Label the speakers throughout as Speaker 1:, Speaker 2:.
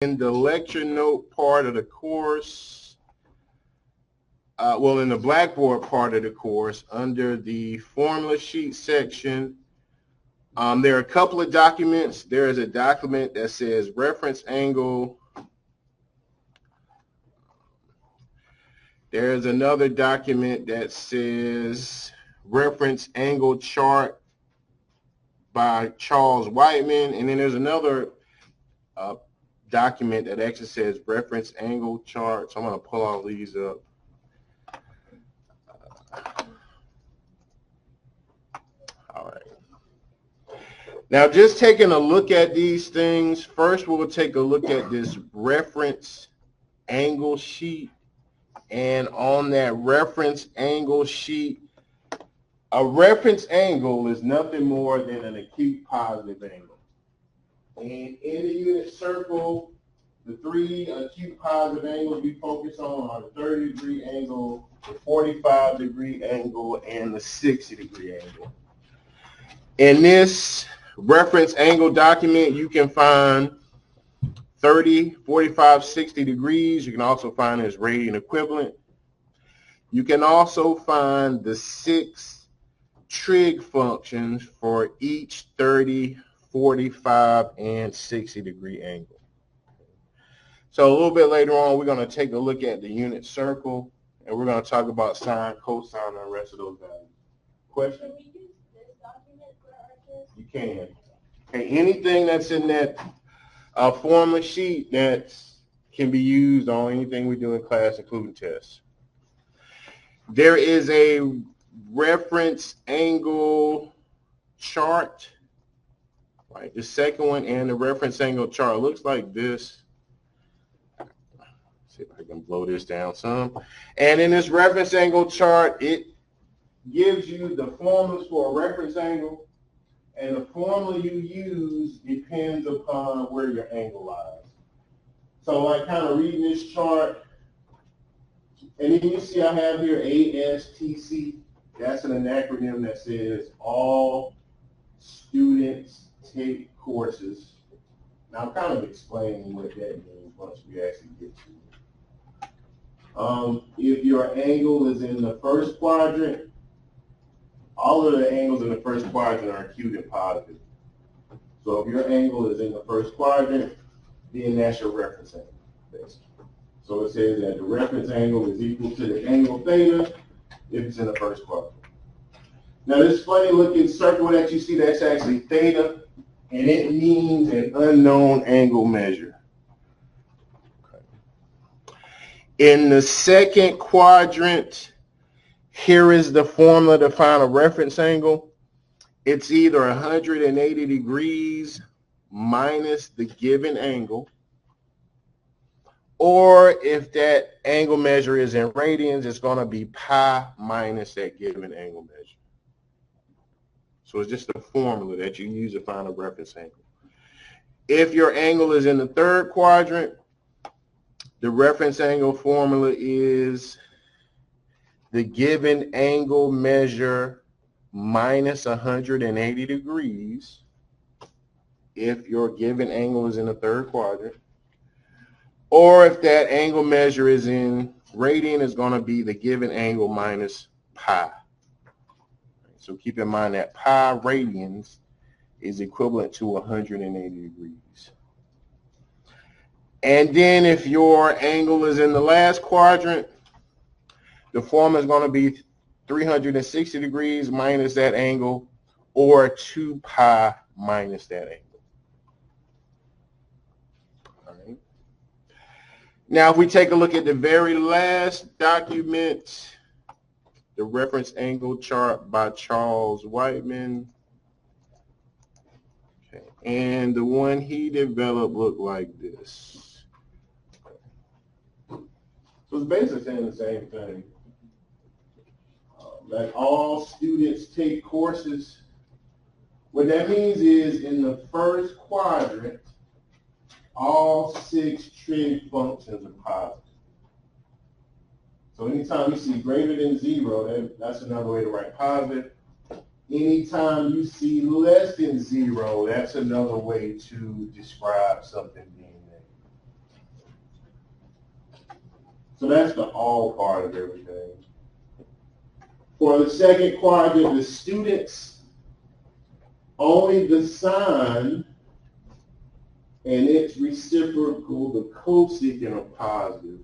Speaker 1: In the lecture note part of the course, in the Blackboard part of the course, under the formula sheet section, there are a couple of documents. There is a document that says reference angle. There's another document that says reference angle chart by Charles Whiteman, and then there's another document that actually says reference angle chart. So I'm going to pull all these up. All right. Now, just taking a look at these things, first we'll take a look at this reference angle sheet. And on that reference angle sheet, a reference angle is nothing more than an acute positive angle. And in the unit circle, the three acute positive angles we focus on are the 30-degree angle, the 45-degree angle, and the 60-degree angle. In this reference angle document, you can find 30, 45, 60 degrees. You can also find its radian equivalent. You can also find the 6 trig functions for each 30, 45, and 60-degree angle. So a little bit later on, we're going to take a look at the unit circle, and we're going to talk about sine, cosine, and the rest of those values. Question?
Speaker 2: Can we use this document for our test?
Speaker 1: You can. Okay, anything that's in that formula sheet that can be used on anything we do in class, including tests. There is a reference angle chart, right? The second one, and the reference angle chart looks like this. Let's see if I can blow this down some. And in this reference angle chart, it gives you the formulas for a reference angle, and the formula you use depends upon where your angle lies. So like kind of reading this chart, and then you see I have here ASTC. That's an acronym that says all students take courses. Now I'm kind of explaining what that means once we actually get to it. If your angle is in the first quadrant, all of the angles in the first quadrant are acute and positive. So if your angle is in the first quadrant, then that's your reference angle, basically. So it says that the reference angle is equal to the angle theta if it's in the first quadrant. Now this funny looking circle that you see, that's actually theta, and it means an unknown angle measure. In the second quadrant, here is the formula to find a reference angle. It's either 180 degrees minus the given angle, or if that angle measure is in radians, it's going to be pi minus that given angle measure. So it's just a formula that you use to find a reference angle. If your angle is in the third quadrant, the reference angle formula is the given angle measure minus 180 degrees if your given angle is in the third quadrant. Or if that angle measure is in radian, it's going to be the given angle minus pi. So keep in mind that pi radians is equivalent to 180 degrees. And then if your angle is in the last quadrant, the formula is going to be 360 degrees minus that angle, or 2 pi minus that angle. All right. Now, if we take a look at the very last document, the reference angle chart by Charles Whiteman, okay, and the one he developed looked like this. So it's basically saying the same thing. That all students take courses. What that means is in the first quadrant, all 6 trig functions are positive. So anytime you see greater than 0, that's another way to write positive. Anytime you see less than 0, that's another way to describe something being negative. So that's the all part of everything. For the second quadrant, the students, only the sign and its reciprocal, the cosecant are positive.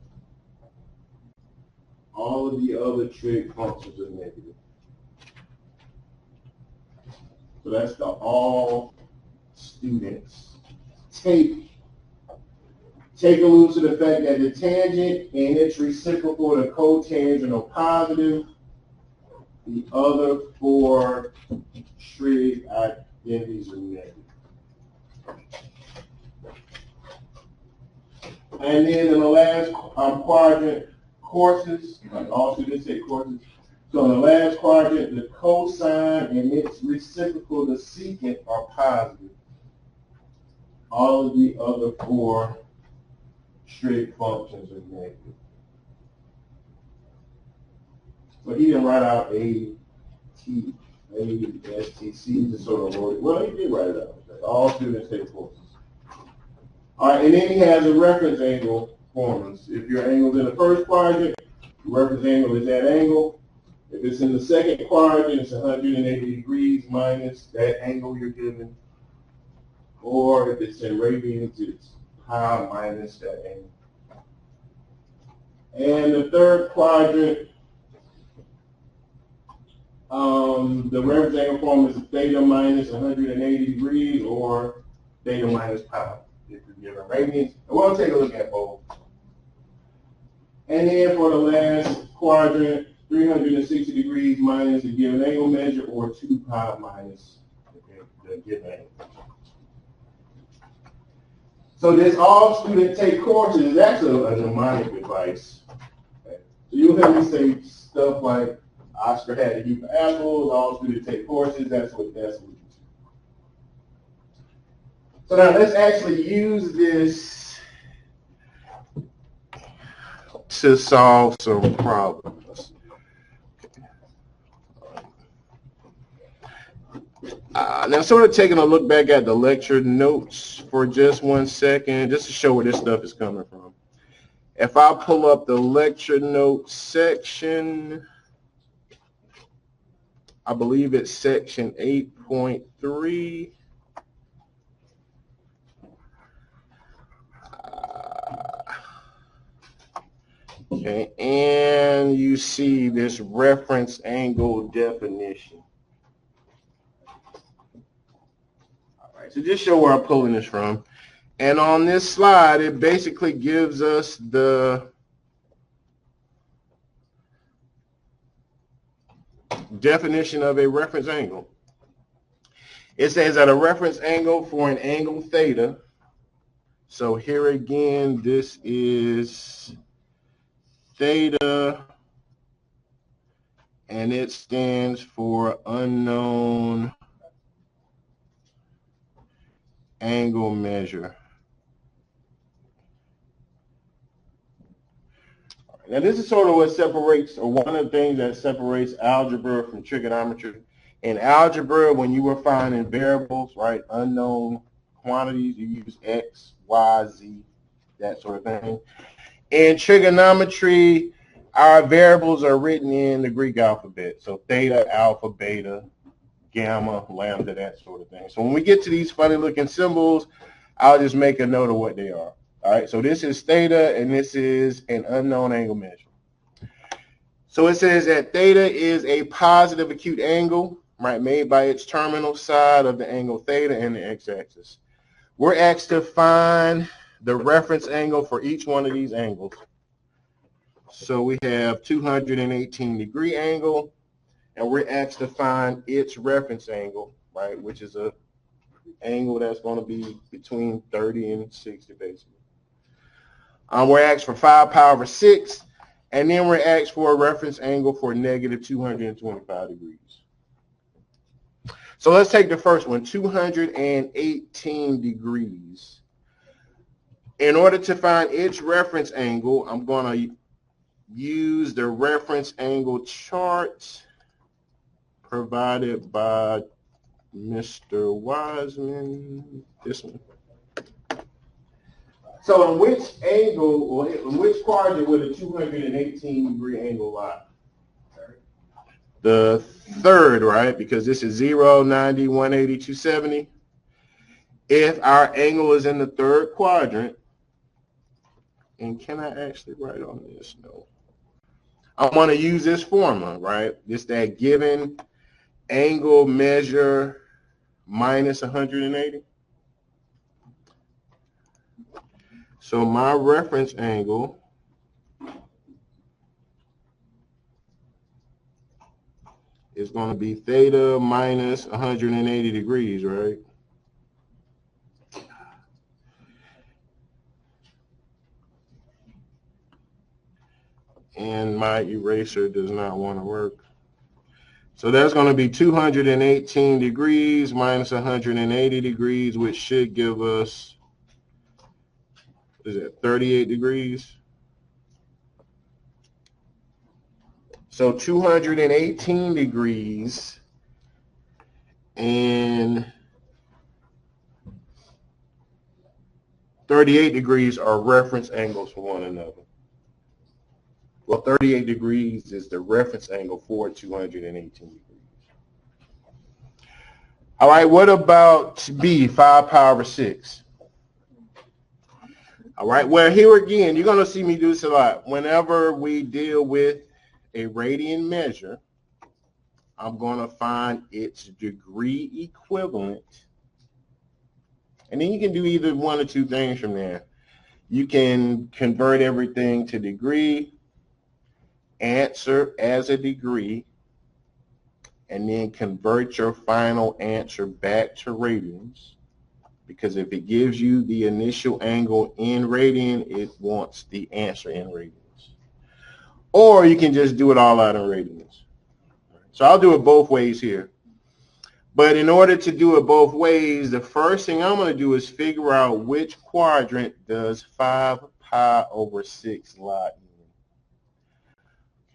Speaker 1: All of the other trig functions are negative. So that's the all students. Take alludes to the fact that the tangent and its reciprocal, the cotangent, are positive. The other four trig identities are negative. And then in the last quadrant, courses, like all students take courses. So in the last quadrant, the cosine and its reciprocal, the secant, are positive. All of the other four trig functions are negative. So he didn't write out A, T, A, S, T, C, just sort of wrote it. Well, he did write it out. All students take courses. All right, and then he has a reference angle formulas. If your angle's in the first quadrant, the reference angle is that angle. If it's in the second quadrant, it's 180 degrees minus that angle you're given. Or if it's in radians, it's pi minus that angle. And the third quadrant, the reference angle formula is theta minus 180 degrees or theta minus pi. If you're given radians, and we'll take a look at both. And then for the last quadrant, 360 degrees minus the given angle measure, or 2 pi minus the given angle. So this all student take courses is actually a mnemonic device. Okay. So you'll hear me say stuff like Oscar had to eat for apples, all students take courses, that's what you do. So now let's actually use this to solve some problems. Now sort of taking a look back at the lecture notes for just 1 second, just to show where this stuff is coming from. If I pull up the lecture notes section, I believe it's section 8.3. Okay, and you see this reference angle definition. All right, so just show where I'm pulling this from. And on this slide, it basically gives us the definition of a reference angle. It says that a reference angle for an angle theta. So here again, this is theta, and it stands for unknown angle measure. Now this is sort of what separates, or one of the things that separates algebra from trigonometry. In algebra, when you were finding variables, right, unknown quantities, you use x, y, z, that sort of thing. In trigonometry, our variables are written in the Greek alphabet. So theta, alpha, beta, gamma, lambda, that sort of thing. So when we get to these funny looking symbols, I'll just make a note of what they are. All right, so this is theta, and this is an unknown angle measure. So it says that theta is a positive acute angle, right, made by its terminal side of the angle theta and the x-axis. We're asked to find the reference angle for each one of these angles. So we have 218 degree angle, and we're asked to find its reference angle, right, which is a angle that's going to be between 30 and 60 basically. We're asked for 5 pi over 6, and then we're asked for a reference angle for negative 225 degrees. So let's take the first one, 218 degrees. In order to find its reference angle, I'm going to use the reference angle chart provided by Mr. Wiseman. This one. So in which angle, or in which quadrant would a 218 degree angle lie? The third, right? Because this is 0, 90, 180, 270. If our angle is in the third quadrant, and can I actually write on this? No. I want to use this formula, right? It's that given angle measure minus 180. So my reference angle is going to be theta minus 180 degrees, right? And my eraser does not want to work. So that's going to be 218 degrees minus 180 degrees, which should give us, is it 38 degrees? So 218 degrees and 38 degrees are reference angles for one another. Well, 38 degrees is the reference angle for 218 degrees. All right, what about B, 5 power 6? All right, well, here again, you're going to see me do this a lot. Whenever we deal with a radian measure, I'm going to find its degree equivalent. And then you can do either one or two things from there. You can convert everything to degree, answer as a degree, and then convert your final answer back to radians. Because if it gives you the initial angle in radian, it wants the answer in radians. Or you can just do it all out in radians. So I'll do it both ways here. But in order to do it both ways, the first thing I'm going to do is figure out which quadrant does 5 pi over 6 lie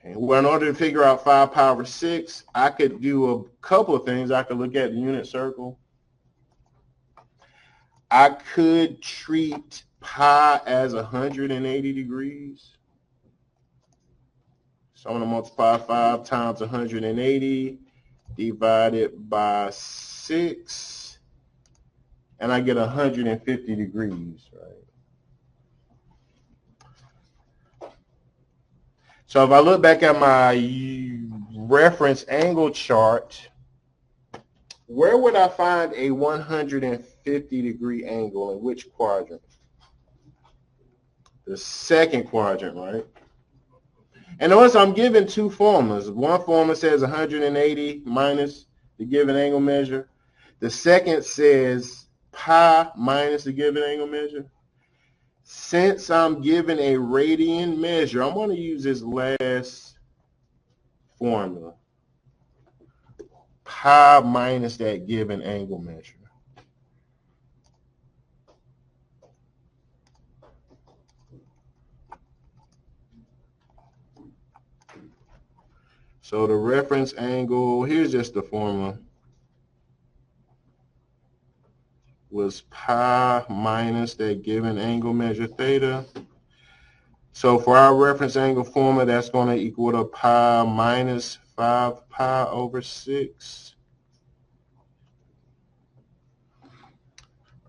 Speaker 1: in. Okay. Well, in order to figure out 5 pi over 6, I could do a couple of things. I could look at the unit circle. I could treat pi as 180 degrees. So I'm going to multiply 5 times 180 divided by 6, and I get 150 degrees, right? So if I look back at my reference angle chart, where would I find a 150 degree angle in which quadrant? The second quadrant, right? And notice I'm given two formulas. One formula says 180 minus the given angle measure. The second says pi minus the given angle measure. Since I'm given a radian measure, I'm going to use this last formula. Pi minus that given angle measure. So the reference angle, here's just the formula, was pi minus that given angle measure theta. So for our reference angle formula, that's going to equal to pi minus 5 pi over 6.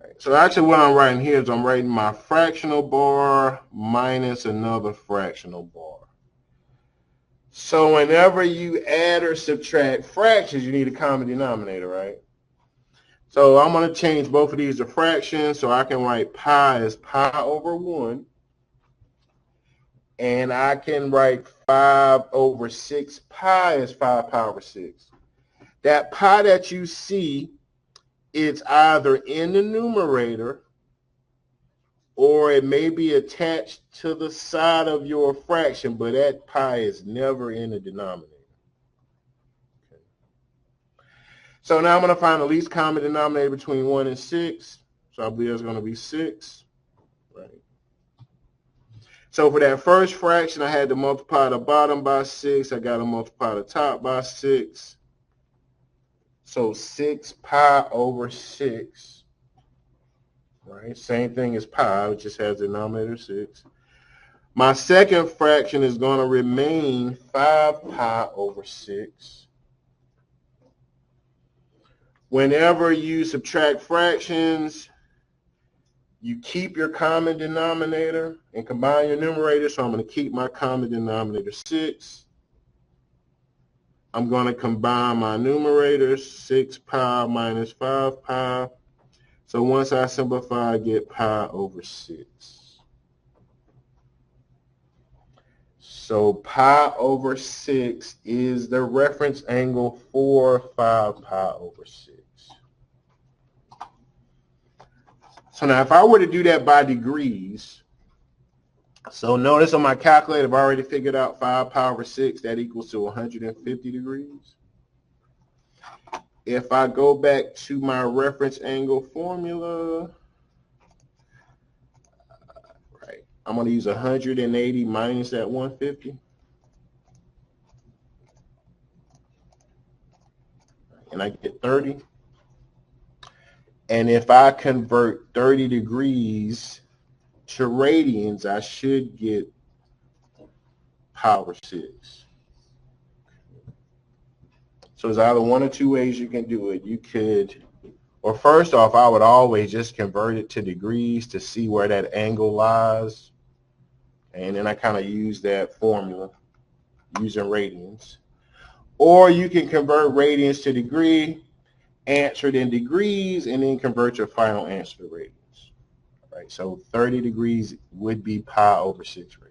Speaker 1: Right. So actually what I'm writing here is I'm writing my fractional bar minus another fractional bar. So whenever you add or subtract fractions, you need a common denominator, right? So I'm going to change both of these to fractions, so I can write pi as pi over 1. And I can write 5 over 6 pi as 5 pi over 6. That pi that you see, it's either in the numerator or it may be attached to the side of your fraction, but that pi is never in the denominator. Okay. So now I'm going to find the least common denominator between 1 and 6. So I believe that's going to be 6. Right. So for that first fraction, I had to multiply the bottom by 6. I got to multiply the top by 6. So 6 pi over 6. right? Same thing as pi, it just has the denominator 6. My second fraction is going to remain 5 pi over 6. Whenever you subtract fractions, you keep your common denominator and combine your numerator. So I'm going to keep my common denominator 6. I'm going to combine my numerators, 6 pi minus 5 pi. So once I simplify, I get pi over 6. So pi over 6 is the reference angle for 5 pi over 6. So now if I were to do that by degrees, so notice on my calculator I've already figured out 5 pi over 6, that equals to 150 degrees. If I go back to my reference angle formula, right, I'm going to use 180 minus that 150. And I get 30. And if I convert 30 degrees to radians, I should get pi over 6. So there's either one or two ways you can do it. You could, or first off, I would always just convert it to degrees to see where that angle lies. And then I kind of use that formula using radians. Or you can convert radians to degree, answer it in degrees, and then convert your final answer to radians. Right, so 30 degrees would be pi over 6 radians.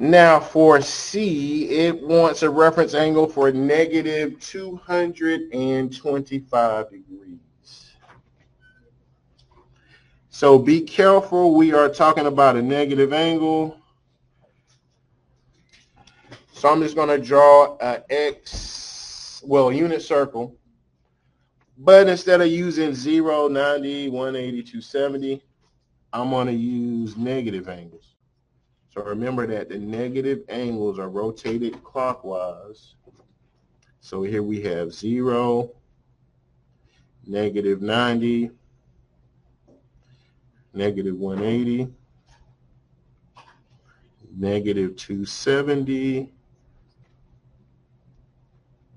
Speaker 1: Now for C, it wants a reference angle for negative 225 degrees. So be careful, we are talking about a negative angle. So I'm just going to draw a unit circle. But instead of using 0, 90, 180, 270, I'm going to use negative angles. So remember that the negative angles are rotated clockwise. So here we have 0, negative 90, negative 180, negative 270,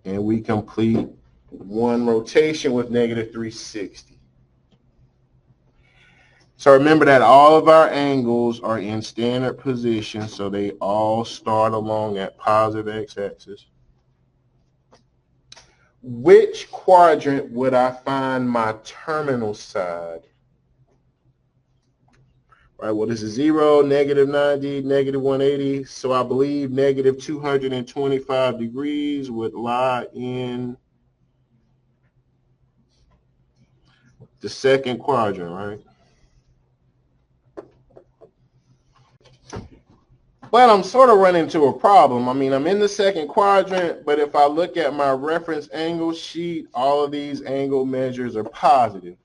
Speaker 1: and we complete one rotation with negative 360. So remember that all of our angles are in standard position, so they all start along that positive x-axis. Which quadrant would I find my terminal side? All right, well, this is 0, negative 90, negative 180, so I believe negative 225 degrees would lie in the second quadrant, right? But I'm sort of running into a problem. I mean, I'm in the second quadrant, but if I look at my reference angle sheet, all of these angle measures are positive.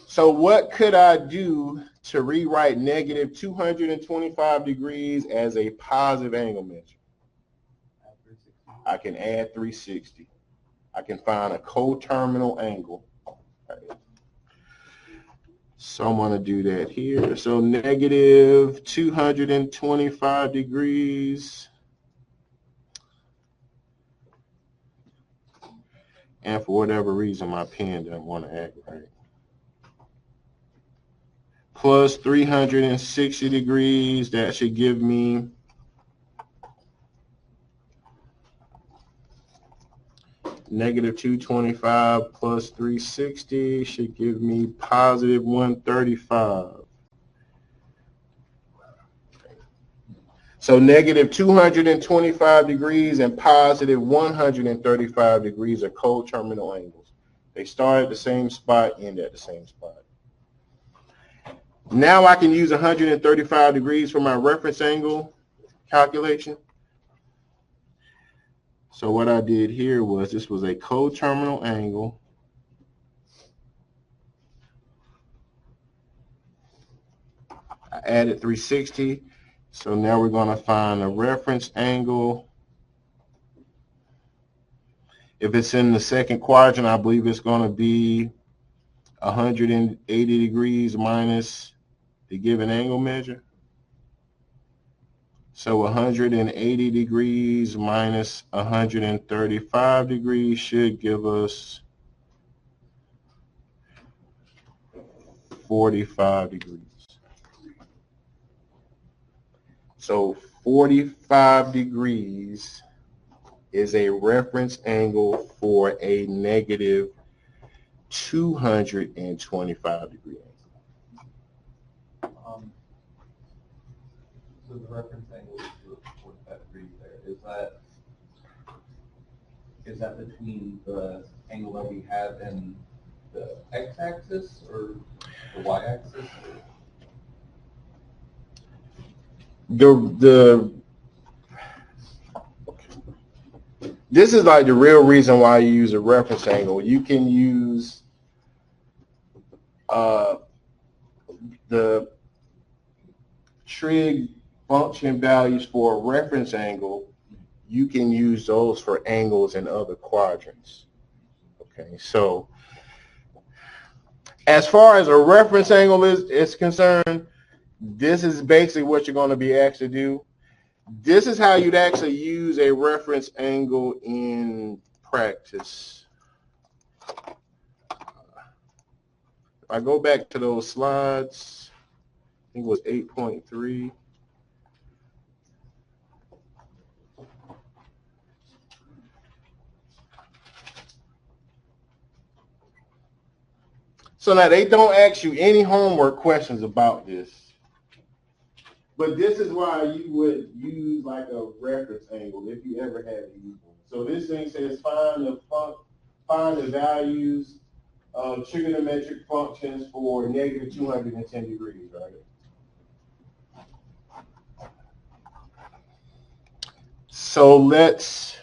Speaker 1: So what could I do to rewrite negative 225 degrees as a positive angle measure? I can add 360. I can find a coterminal angle. Right. So I'm going to do that here. So negative 225 degrees. And for whatever reason, my pen doesn't want to act right. Plus 360 degrees, that should give me negative 225 plus 360 should give me positive 135. So negative 225 degrees and positive 135 degrees are coterminal angles. They start at the same spot, end at the same spot. Now I can use 135 degrees for my reference angle calculation. So what I did here was, this was a coterminal angle. I added 360. So now we're going to find a reference angle. If it's in the second quadrant, I believe it's going to be 180 degrees minus the given angle measure. So 180 degrees minus 135 degrees should give us 45 degrees. So 45 degrees is a reference angle for a negative 225 degree angle.
Speaker 3: So the reference angle is 45 degrees there. Is that between the angle that we have in the x-axis or the y-axis?
Speaker 1: This is like the real reason why you use a reference angle. You can use the trig function values for a reference angle. You can use those for angles in other quadrants. Okay, so as far as a reference angle is concerned, this is basically what you're going to be asked to do. This is how you'd actually use a reference angle in practice. If I go back to those slides, I think it was 8.3. So now they don't ask you any homework questions about this. But this is why you would use like a reference angle if you ever had to use one. So this thing says find the values of trigonometric functions for negative 210 degrees, right? So let's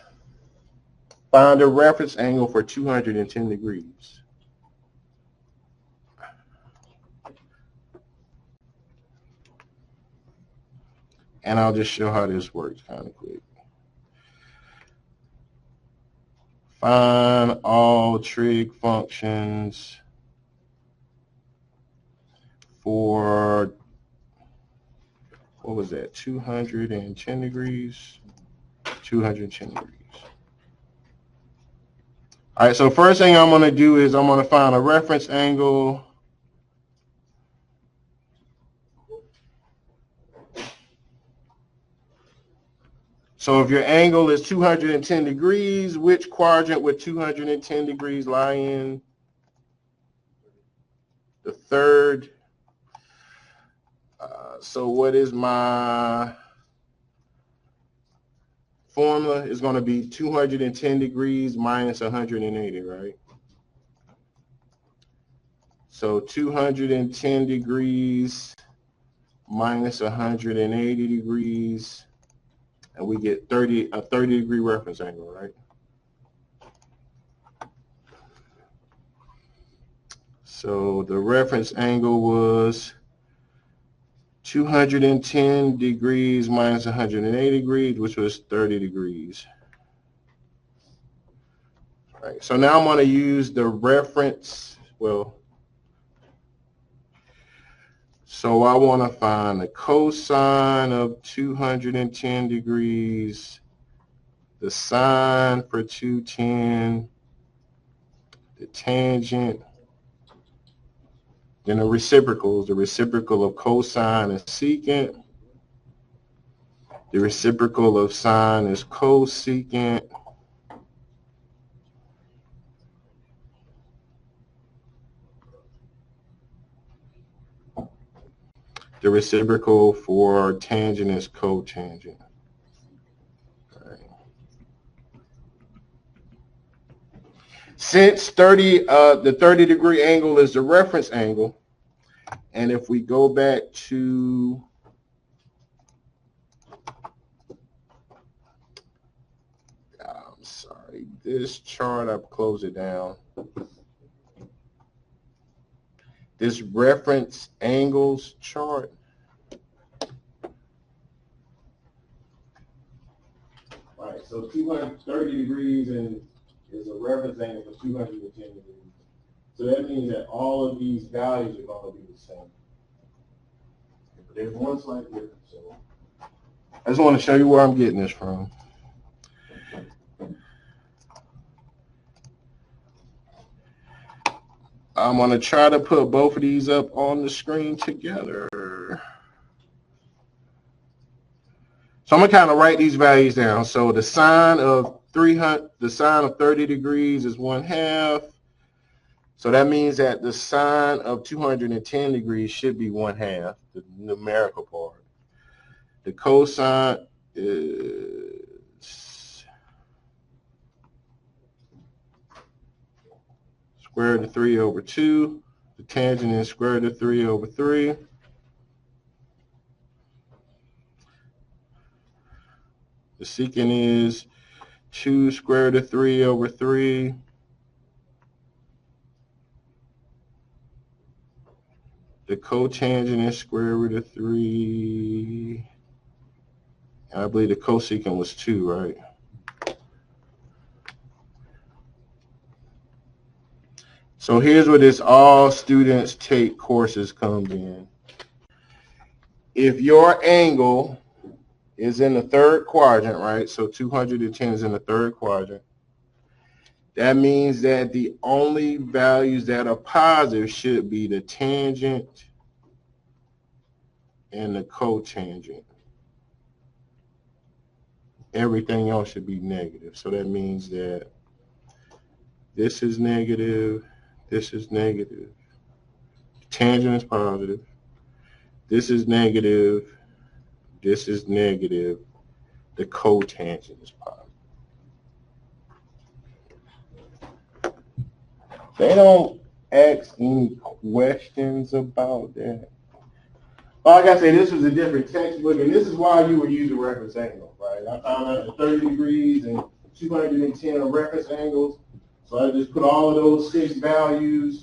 Speaker 1: find a reference angle for 210 degrees. And I'll just show how this works kind of quick. Find all trig functions for, what was that, 210 degrees? 210 degrees. All right, so first thing I'm going to do is I'm going to find a reference angle. So if your angle is 210 degrees, which quadrant would 210 degrees lie in? The third. So what is my formula? It's going to be 210 degrees minus 180, right? So 210 degrees minus 180 degrees. And we get a 30 degree reference angle, right? So the reference angle was 210 degrees minus 180 degrees, which was 30 degrees. All right, so now I'm going to use the reference, so I want to find the cosine of 210 degrees, the sine for 210, the tangent, then the reciprocals. The reciprocal of cosine is secant. The reciprocal of sine is cosecant. The reciprocal for tangent is cotangent. Right. Since the 30 degree angle is the reference angle, and if we go back to this chart, I've closed it down. This reference angles chart. Right, so 230 degrees and is a reference angle for 210 degrees. So that means that all of these values are going to be the same. But there's one slight difference. So I just want to show you where I'm getting this from. I'm going to try to put both of these up on the screen together. So I'm going to kind of write these values down. So the sine of 30 degrees is 1/2. So that means that the sine of 210 degrees should be 1/2, the numerical part. The cosine is square root of 3 over 2. The tangent is square root of 3 over 3. The secant is 2 square root of 3 over 3. The cotangent is square root of 3. And I believe the cosecant was 2, right? So here's where this all students take courses comes in. If your angle is in the third quadrant, right? So 210 is in the third quadrant. That means that the only values that are positive should be the tangent and the cotangent. Everything else should be negative. So that means that this is negative, this is negative. Tangent is positive. This is negative, this is negative. The cotangent is positive. They don't ask any questions about that. Like I said, this was a different textbook, and this is why you would use a reference angle, right? I found out that 30 degrees and 210 are reference angles, so I just put all of those 6 values.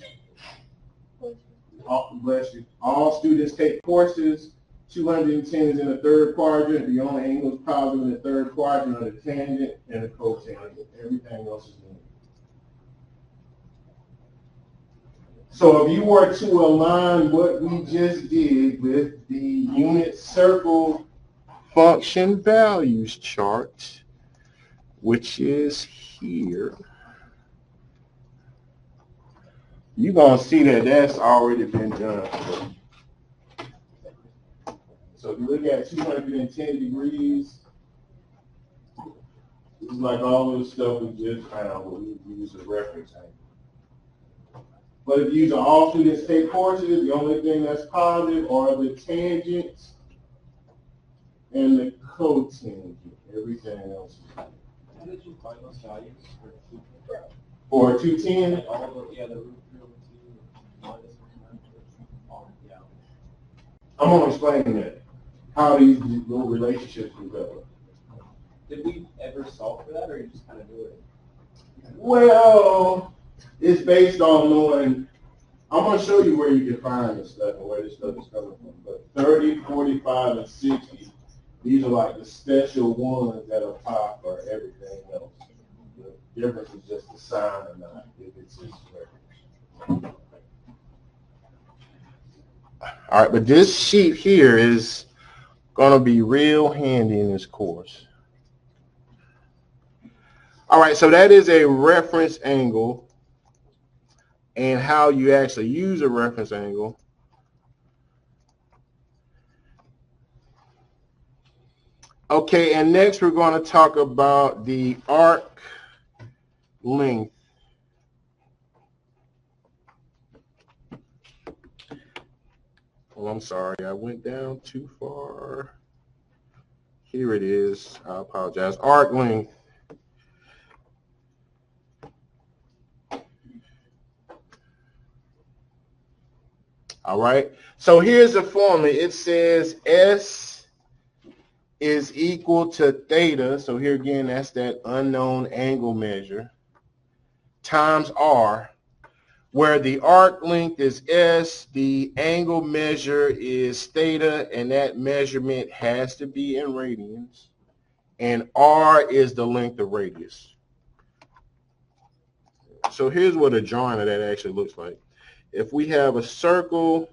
Speaker 1: Bless you. All students take courses. 210 is in the third quadrant. The only angles positive in the third quadrant are the tangent and the cotangent. Everything else is negative. So if you were to align what we just did with the unit circle function values chart, which is here, you're going to see that that's already been done. So if you look at 210 degrees, it's like all of the stuff we just found when we use a reference angle. But if you use all students take courses, the only thing that's positive are the tangents and the cotangent. Everything else is negative.
Speaker 3: How did you find those values
Speaker 1: For 210,
Speaker 3: Like all the, yeah, the root 3 over 2 minus 1, yeah.
Speaker 1: I'm going to explain that, how these little relationships develop.
Speaker 3: Did we ever solve for that, or you just kind of do it?
Speaker 1: Well, it's based on knowing, I'm going to show you where you can find this stuff and where this stuff is coming from. But 30, 45, and 60, these are like the special ones that apply for everything else. The difference is just the sign or not, if it's just reference. All right, but this sheet here is going to be real handy in this course. All right, so that is a reference angle and how you actually use a reference angle. Okay, and next we're going to talk about the arc length. Oh, I'm sorry, I went down too far. Here it is. I apologize. Arc length. All right. So here's the formula. It says S is equal to theta. So here again, that's that unknown angle measure times R, where the arc length is S, the angle measure is theta, and that measurement has to be in radians, and R is the length of radius. So here's what a drawing of that actually looks like. If we have a circle,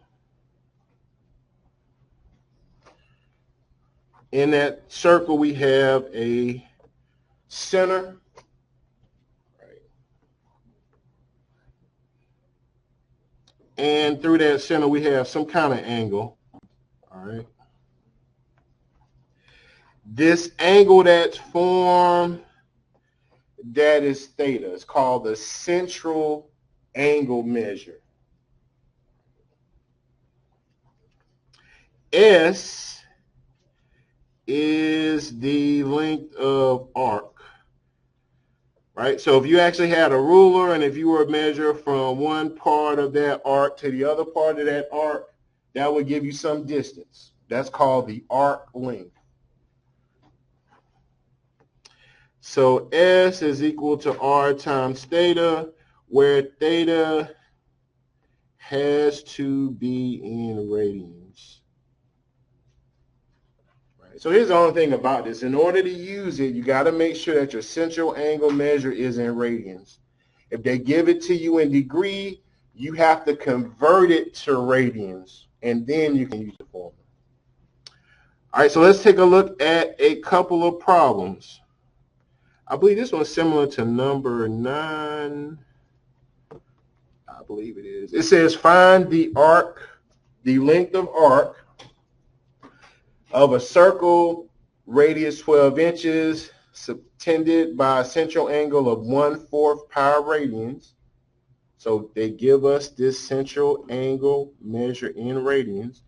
Speaker 1: in that circle we have a center, right? And through that center we have some kind of angle, all right? This angle that's formed, that is theta. It's called the central angle measure. S is the length of arc, right? So if you actually had a ruler and if you were to measure from one part of that arc to the other part of that arc, that would give you some distance. That's called the arc length. So S is equal to R times theta, where theta has to be in radians. Right. So here's the only thing about this. In order to use it, you got to make sure that your central angle measure is in radians. If they give it to you in degree, you have to convert it to radians, and then you can use the formula. All right, so let's take a look at a couple of problems. I believe this one's similar to number 9. I believe it is. It says find the arc, the length of arc of a circle, radius 12 inches, subtended by a central angle of 1/4 pi radians. So they give us this central angle measure in radians.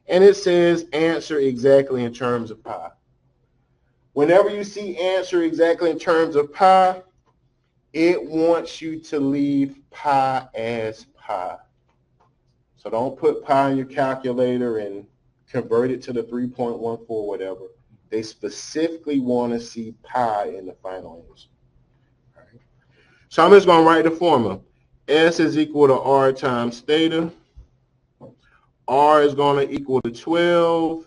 Speaker 1: And it says answer exactly in terms of pi. Whenever you see answer exactly in terms of pi, it wants you to leave pi as pi. So don't put pi in your calculator and convert it to the 3.14 whatever. They specifically want to see pi in the final answer. All right. So I'm just going to write the formula. S is equal to R times theta. R is going to equal to 12.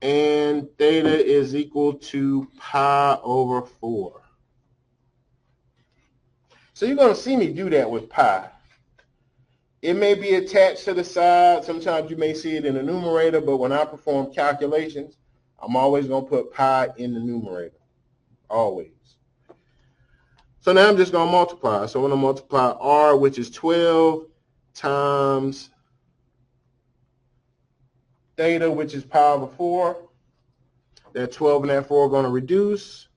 Speaker 1: And theta is equal to pi over 4. So you're going to see me do that with pi. It may be attached to the side. Sometimes you may see it in the numerator, but when I perform calculations, I'm always going to put pi in the numerator, always. So now I'm just going to multiply. So I'm going to multiply R, which is 12, times theta, which is pi over 4. That 12 and that 4 are going to reduce.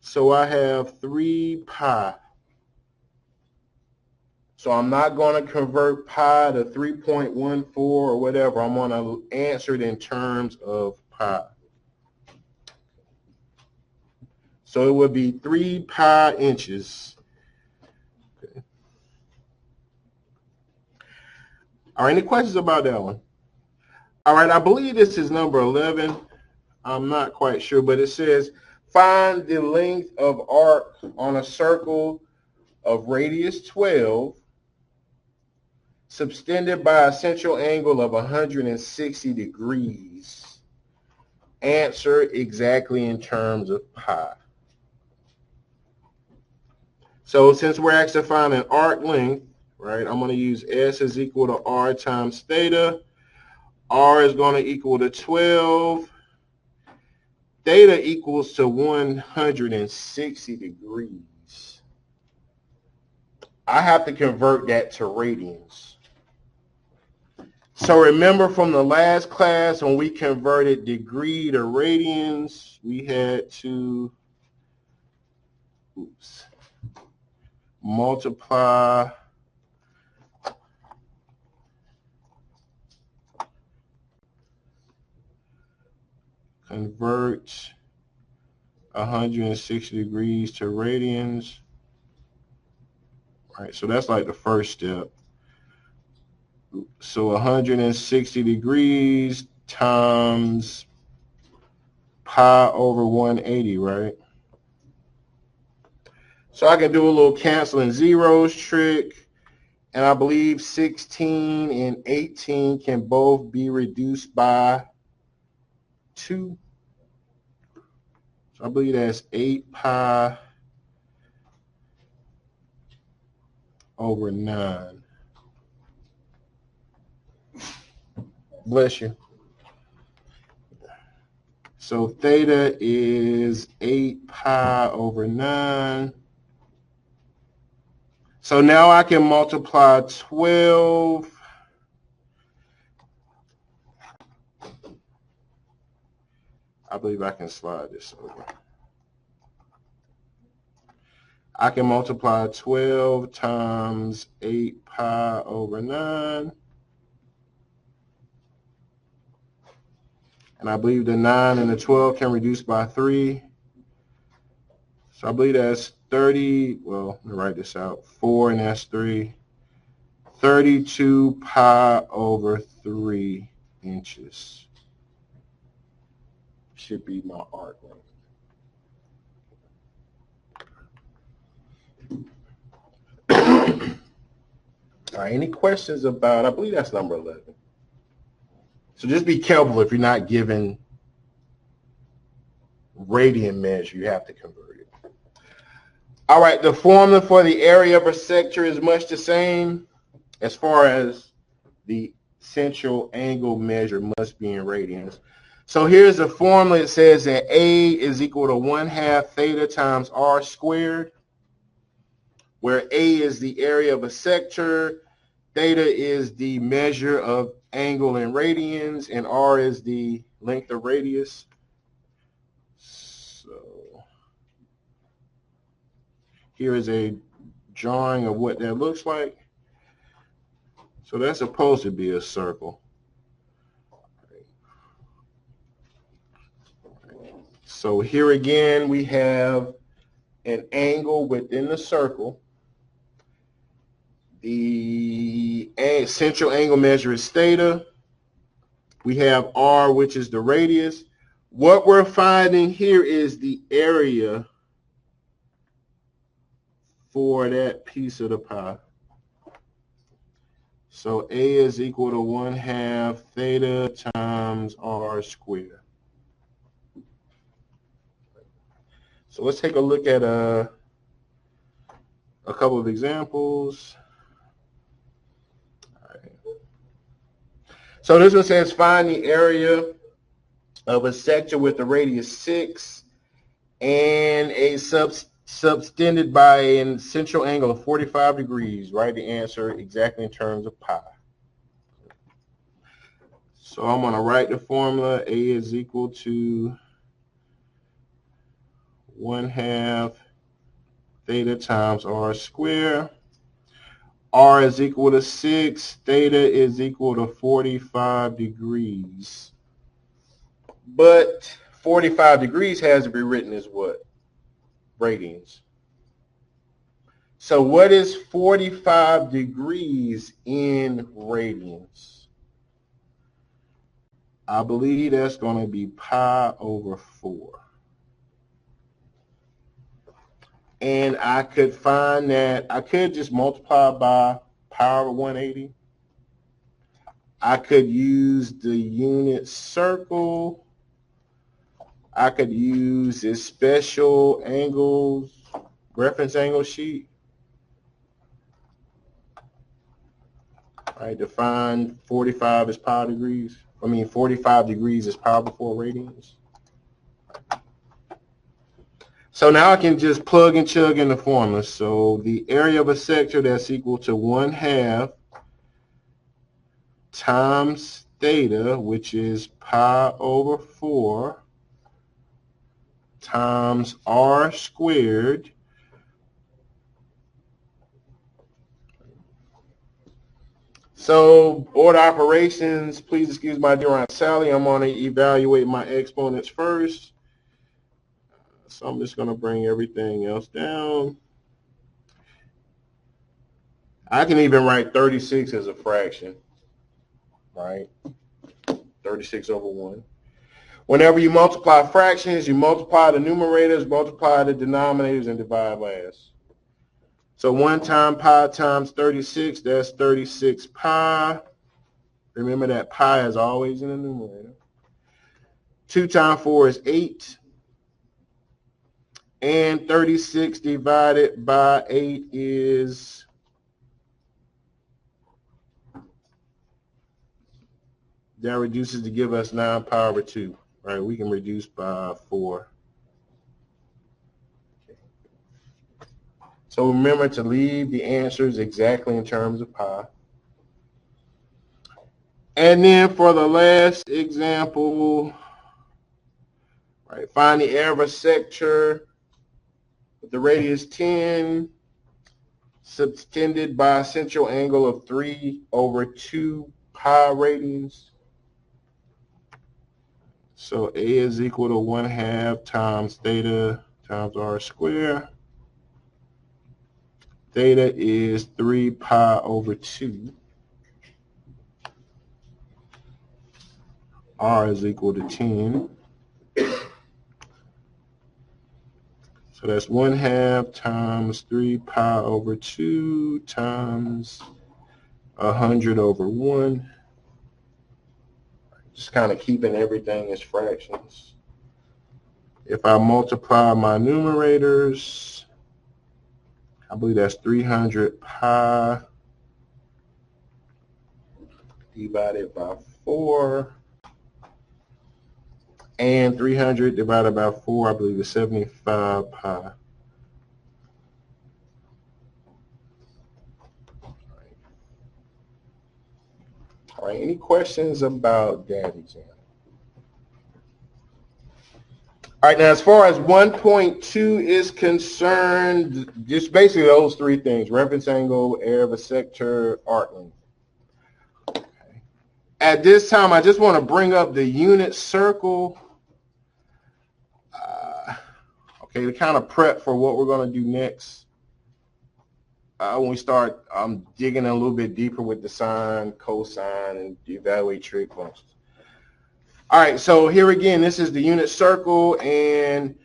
Speaker 1: So I have 3 pi. So I'm not going to convert pi to 3.14 or whatever. I'm going to answer it in terms of pi. So it would be 3 pi inches. Okay. All right, any questions about that one? All right, I believe this is number 11. I'm not quite sure, but it says find the length of arc on a circle of radius 12, subtended by a central angle of 160 degrees. Answer exactly in terms of pi. So since we're actually finding arc length, right, I'm going to use S is equal to R times theta. R is going to equal to 12. Theta equals to 160 degrees. I have to convert that to radians. So remember from the last class when we converted degree to radians, we had to multiply convert 160 degrees to radians. All right, so that's like the first step. So 160 degrees times pi over 180, right? So I can do a little canceling zeros trick, and I believe 16 and 18 can both be reduced by 2. So I believe that's 8 pi over 9. Bless you. So theta is 8 pi over 9. So now I can multiply 12. I believe I can slide this over. I can multiply 12 times 8 pi over 9. And I believe the 9 and the 12 can reduce by 3. So I believe that's 30, well, let me write this out. 4 and that's 3. 32 pi over 3 inches. Should be my arc length. All right, any questions about, I believe that's number 11. So just be careful if you're not given radian measure, you have to convert it. All right, the formula for the area of a sector is much the same as far as the central angle measure must be in radians. So here's the formula. It says that A is equal to 1/2 theta times r squared, where A is the area of a sector, theta is the measure of angle in radians, and r is the length of radius. So here is a drawing of what that looks like. So that's supposed to be a circle. So here again we have an angle within the circle. The central angle measure is theta. We have r, which is the radius. What we're finding here is the area for that piece of the pie. So A is equal to 1/2 theta times r squared. So let's take a look at a couple of examples. All right. So this one says find the area of a sector with a radius 6 and a subtended by a central angle of 45 degrees. Write the answer exactly in terms of pi. So I'm going to write the formula. A is equal to 1/2 theta times r squared. R is equal to 6. Theta is equal to 45 degrees. But 45 degrees has to be written as what? Radians. So what is 45 degrees in radians? I believe that's going to be pi over 4. And I could find that, I could just multiply by power of 180. I could use the unit circle. I could use this special angles, reference angle sheet. All right, to find 45 is pi degrees. 45 degrees is pi over 4 radians. So now I can just plug and chug in the formula. So the area of a sector, that's equal to 1/2 times theta, which is pi over 4, times r squared. So order operations, please excuse my dear Aunt Sally. I'm going to evaluate my exponents first. So I'm just going to bring everything else down. I can even write 36 as a fraction, right? 36 over 1. Whenever you multiply fractions, you multiply the numerators, multiply the denominators, and divide last. So 1 times pi times 36, that's 36 pi. Remember that pi is always in the numerator. 2 times 4 is 8. And 36 divided by 8 is That reduces to give us 9 pi over 2. Right? We can reduce by 4. So remember to leave the answers exactly in terms of pi. And then for the last example, right, find the area of a sector with the radius 10, subtended by a central angle of 3 over 2 pi radians. So A is equal to 1/2 times theta times r squared. Theta is 3 pi over 2. R is equal to 10. So that's 1/2 times 3 pi over 2 times 100 over 1. Just kind of keeping everything as fractions. If I multiply my numerators, I believe that's 300 pi divided by 4. And 300 divided by 4, I believe is 75 pi. All right, any questions about that example? All right, now as far as 1.2 is concerned, just basically those three things: reference angle, area of a sector, arc length. Okay. At this time, I just want to bring up the unit circle. Okay, to kind of prep for what we're going to do next. When we start digging a little bit deeper with the sine, cosine, and evaluate trig functions. All right, so here again, this is the unit circle, and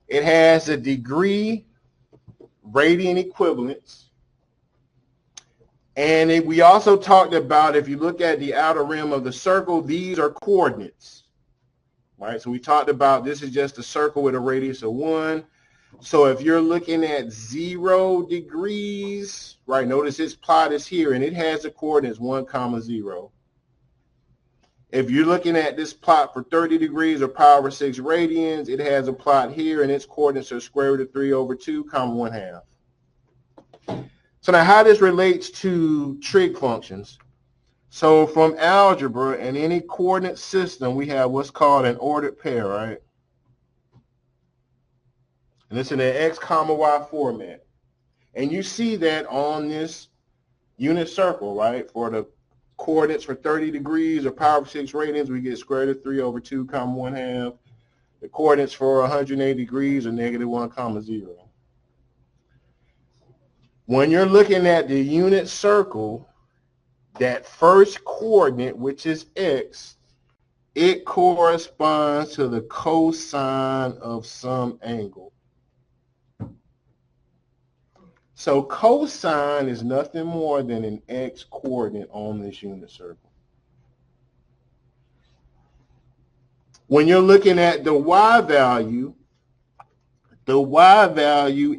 Speaker 1: it has a degree radian equivalence. And we also talked about, if you look at the outer rim of the circle, these are coordinates. Right, so we talked about this is just a circle with a radius of 1. So if you're looking at 0 degrees, right, notice its plot is here, and it has the coordinates 1, 0. If you're looking at this plot for 30 degrees or pi over 6 radians, it has a plot here, and its coordinates are square root of 3 over 2, 1/2. So now how this relates to trig functions. So from algebra and any coordinate system, we have what's called an ordered pair, right? And it's in the x, y format. And you see that on this unit circle, right? For the coordinates for 30 degrees or pi over 6 radians, we get square root of 3 over 2, 1/2. The coordinates for 180 degrees are negative 1, 0. When you're looking at the unit circle, that first coordinate, which is x, it corresponds to the cosine of some angle. So cosine is nothing more than an x coordinate on this unit circle. When you're looking at the y value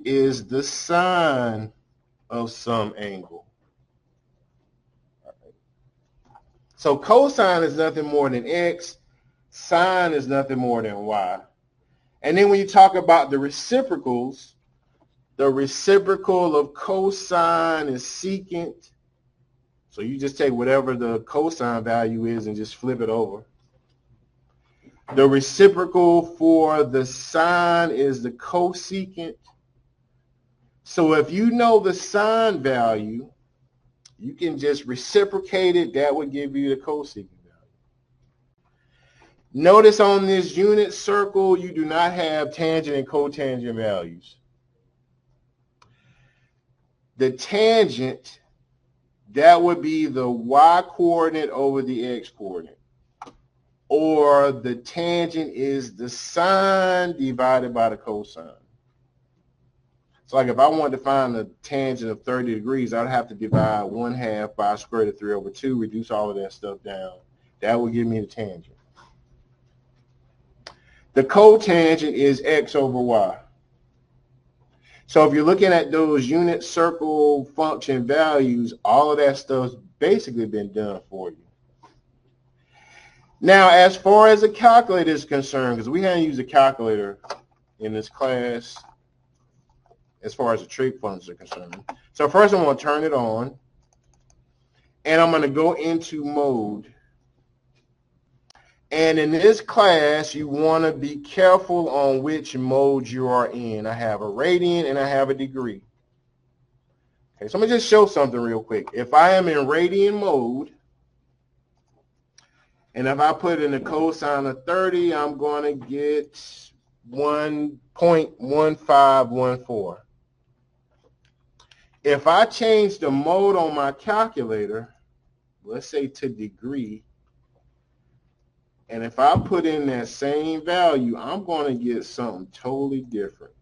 Speaker 1: is the sine of some angle. So cosine is nothing more than x, sine is nothing more than y. And then when you talk about the reciprocals, the reciprocal of cosine is secant. So you just take whatever the cosine value is and just flip it over. The reciprocal for the sine is the cosecant. So if you know the sine value, you can just reciprocate it. That would give you the cosecant value. Notice on this unit circle, you do not have tangent and cotangent values. The tangent, that would be the y coordinate over the x coordinate. Or the tangent is the sine divided by the cosine. So like if I wanted to find the tangent of 30 degrees, I'd have to divide 1/2 by square root of 3 over 2, reduce all of that stuff down. That would give me the tangent. The cotangent is x over y. So if you're looking at those unit circle function values, all of that stuff's basically been done for you. Now, as far as the calculator is concerned, because we haven't used a calculator in this class as far as the trig functions are concerned. So first I'm going to turn it on, and I'm going to go into mode. And in this class, you want to be careful on which mode you are in. I have a radian and I have a degree. Okay, so I'm going to just show something real quick. If I am in radian mode, and if I put in the cosine of 30, I'm going to get 1.1514. If I change the mode on my calculator, let's say to degree, and if I put in that same value, I'm going to get something totally different.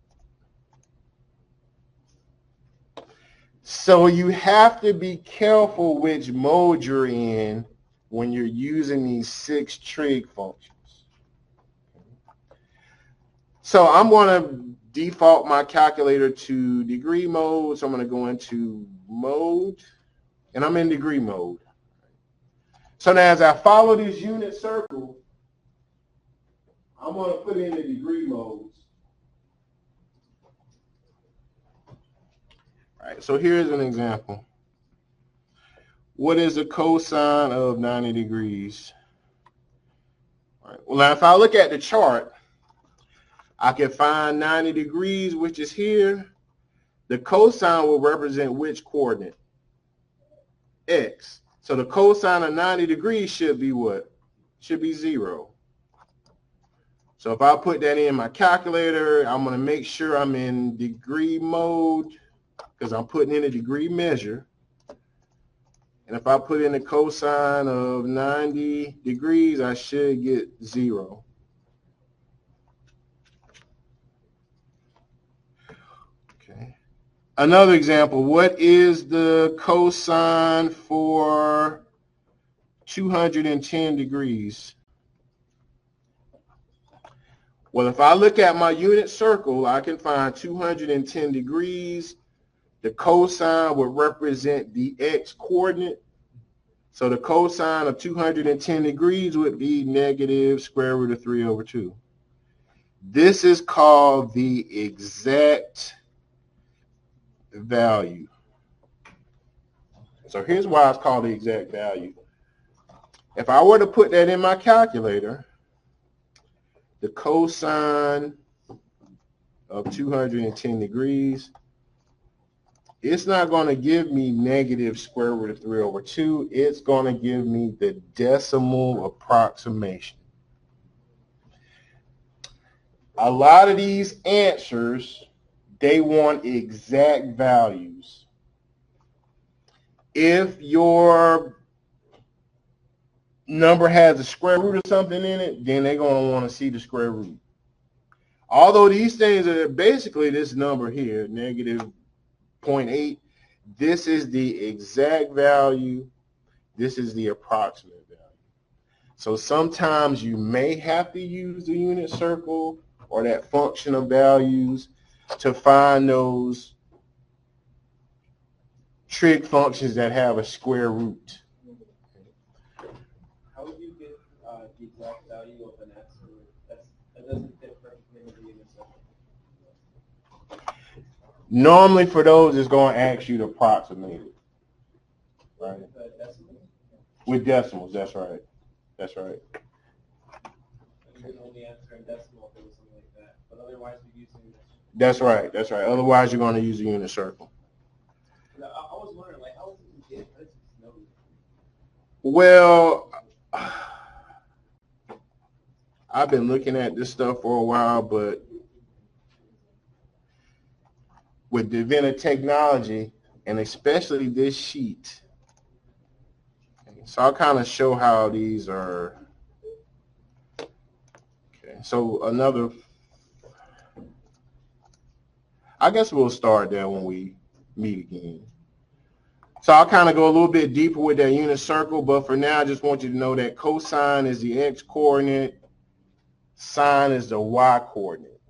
Speaker 1: So you have to be careful which mode you're in when you're using these 6 trig functions. So I'm going to default my calculator to degree mode. So I'm going to go into mode, and I'm in degree mode. So now as I follow this unit circle, I'm going to put in the degree modes. All right, so here's an example. What is the cosine of 90 degrees? All right, well, now if I look at the chart, I can find 90 degrees, which is here. The cosine will represent which coordinate? X. So the cosine of 90 degrees should be what? Should be 0. So if I put that in my calculator, I'm going to make sure I'm in degree mode because I'm putting in a degree measure. And if I put in the cosine of 90 degrees, I should get 0. Okay. Another example, what is the cosine for 210 degrees? Well, if I look at my unit circle, I can find 210 degrees. The cosine would represent the x coordinate. So the cosine of 210 degrees would be negative square root of 3 over 2. This is called the exact value. So here's why it's called the exact value. If I were to put that in my calculator, the cosine of 210 degrees, it's not going to give me negative square root of 3 over 2. It's going to give me the decimal approximation. A lot of these answers, they want exact values. If your number has a square root of something in it, then they're going to want to see the square root. Although these things are basically this number here, negative 0.8, this is the exact value, this is the approximate value. So sometimes you may have to use the unit circle or that function of values to find those trig functions that have a square root.
Speaker 4: How would you get the exact value of an x? That doesn't fit perfectly with the unit circle.
Speaker 1: Normally for those, it's going to ask you to approximate it. Right? With decimals, that's right. That's right.
Speaker 4: You can only answer in decimal if it was something like that. But otherwise, we use the unit circle.
Speaker 1: That's right. That's right. Otherwise, you're going to use a unit circle.
Speaker 4: I was wondering, like, how would you get this?
Speaker 1: Well, I've been looking at this stuff for a while, but with the advent of technology, and especially this sheet, so I'll kind of show how these are. Okay, so another, I guess we'll start there when we meet again. So I'll kind of go a little bit deeper with that unit circle, but for now, I just want you to know that cosine is the x coordinate, sine is the y coordinate.